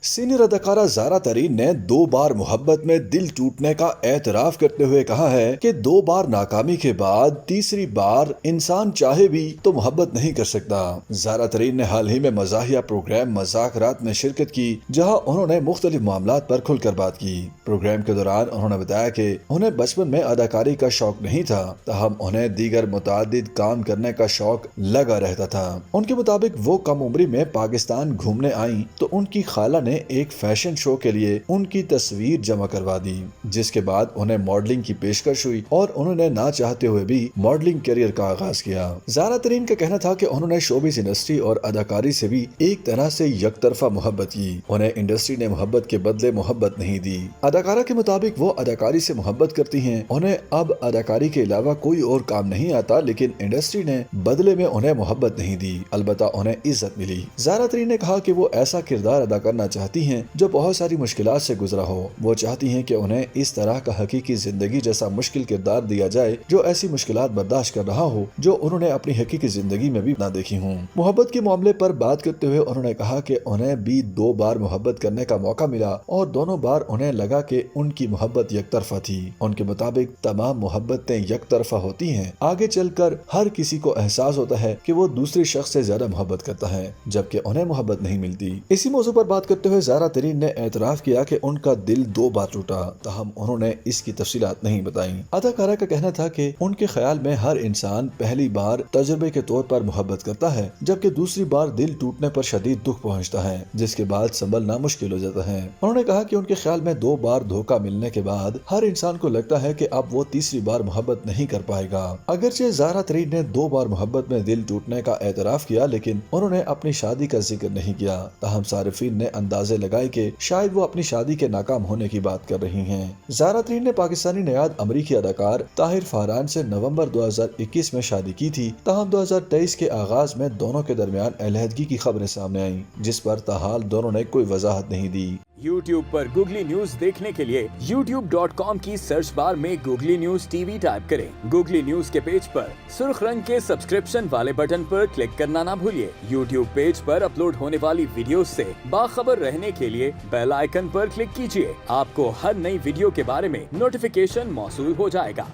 Senior अदाकारा ज़ारा तरीन ने 2 बार मोहब्बत में दिल टूटने का एतराफ करते हुए कहा है कि 2 बार नाकामी के बाद तीसरी बार इंसान चाहे भी तो मोहब्बत नहीं कर सकता। ज़ारा तरीन ने हाल ही में मज़ाहिया प्रोग्राम मज़ाक रात में शिरकत की, जहां उन्होंने मुख्तलिफ मामलात पर खुलकर बात की। प्रोग्राम के दौरान उन्होंने बताया कि उन्हें बचपन में अदाकारी का शौक नहीं था, तहम उन्हें दीगर मुतादिद काम करने का शौक लगा रहता था। उनके मुताबिक वो कम उम्री में पाकिस्तान घूमने आई तो उनकी खाला ने एक फैशन शो के लिए उनकी तस्वीर जमा करवा दी, जिसके बाद उन्हें मॉडलिंग की पेशकश हुई और उन्होंने ना चाहते हुए भी मॉडलिंग करियर का आगाज किया। ज़ारा तरीन का कहना था कि उन्होंने शोबिज़ इंडस्ट्री और अदाकारी से भी एक तरह से यकतरफा मोहब्बत की। उन्हें इंडस्ट्री ने मोहब्बत के बदले मोहब्बत नहीं दी। अदाकारा के मुताबिक वो अदाकारी से मोहब्बत करती हैं, उन्हें अब अदाकारी के अलावा कोई और काम नहीं आता, लेकिन इंडस्ट्री ने बदले में उन्हें मोहब्बत नहीं दी, अलबत्ता उन्हें इज्जत मिली। ज़ारा तरीन ने कहा कि वो ऐसा किरदार अदा करना चाहती हैं जो बहुत सारी मुश्किलात से गुजरा हो। वो चाहती हैं कि उन्हें इस तरह का हकीकी जिंदगी जैसा मुश्किल किरदार दिया जाए जो ऐसी मुश्किलात बर्दाश्त कर रहा हो जो उन्होंने अपनी हकीकी जिंदगी में भी ना देखी हूँ। मोहब्बत के मामले पर बात करते हुए उन्होंने कहा कि उन्हें भी 2 बार मोहब्बत करने का मौका मिला और दोनों बार उन्हें लगा कि उनकी मोहब्बत यकतरफा थी। उनके मुताबिक तमाम मोहब्बतें यकतरफा होती हैं, आगे चलकर हर किसी को एहसास होता है कि वो दूसरे शख्स से ज्यादा मोहब्बत करता है, जबकि उन्हें मोहब्बत नहीं मिलती। इसी मौजू पर बात करते हुए ज़ारा तरीन ने एतराफ किया कि उनका दिल 2 बार टूटा, तहम उन्होंने इसकी तफसीलात नहीं बताई। अदाकारा का कहना था कि उनके ख्याल में हर इंसान पहली बार तजुर्बे के तौर पर मोहब्बत करता है, जबकि दूसरी बार दिल टूटने पर शदीद दुख पहुंचता है, जिसके बाद संभलना मुश्किल हो जाता है। उन्होंने कहा कि उनके ख्याल में 2 बार धोखा मिलने के बाद हर इंसान को लगता है कि अब वो तीसरी बार मोहब्बत नहीं कर पाएगा। अगरचे ज़ारा तरीन ने 2 बार मोहब्बत में दिल टूटने का एतराफ किया, लेकिन उन्होंने अपनी शादी का जिक्र नहीं किया। ताहम सारिफीन ने अंदाजे लगाए कि शायद वो अपनी शादी के नाकाम होने की बात कर रही हैं। ज़ारा तरीन ने पाकिस्तानी नयाद अमरीकी अदाकार ताहिर फहरान से नवंबर 2021 में शादी की थी। ताहम 2023 के आगाज में दोनों के दरमियान अलहदगी की खबरें सामने आईं, जिस पर ताहाल दोनों ने कोई वजाहत नहीं दी। YouTube पर गूगली न्यूज देखने के लिए youtube.com की सर्च बार में गूगली न्यूज टीवी टाइप करें। गूगली न्यूज के पेज पर सुर्ख रंग के सब्सक्रिप्शन वाले बटन पर क्लिक करना ना भूलिए। YouTube पेज पर अपलोड होने वाली वीडियोस से बाखबर रहने के लिए बेल आइकन पर क्लिक कीजिए। आपको हर नई वीडियो के बारे में नोटिफिकेशन मौसूल हो जाएगा।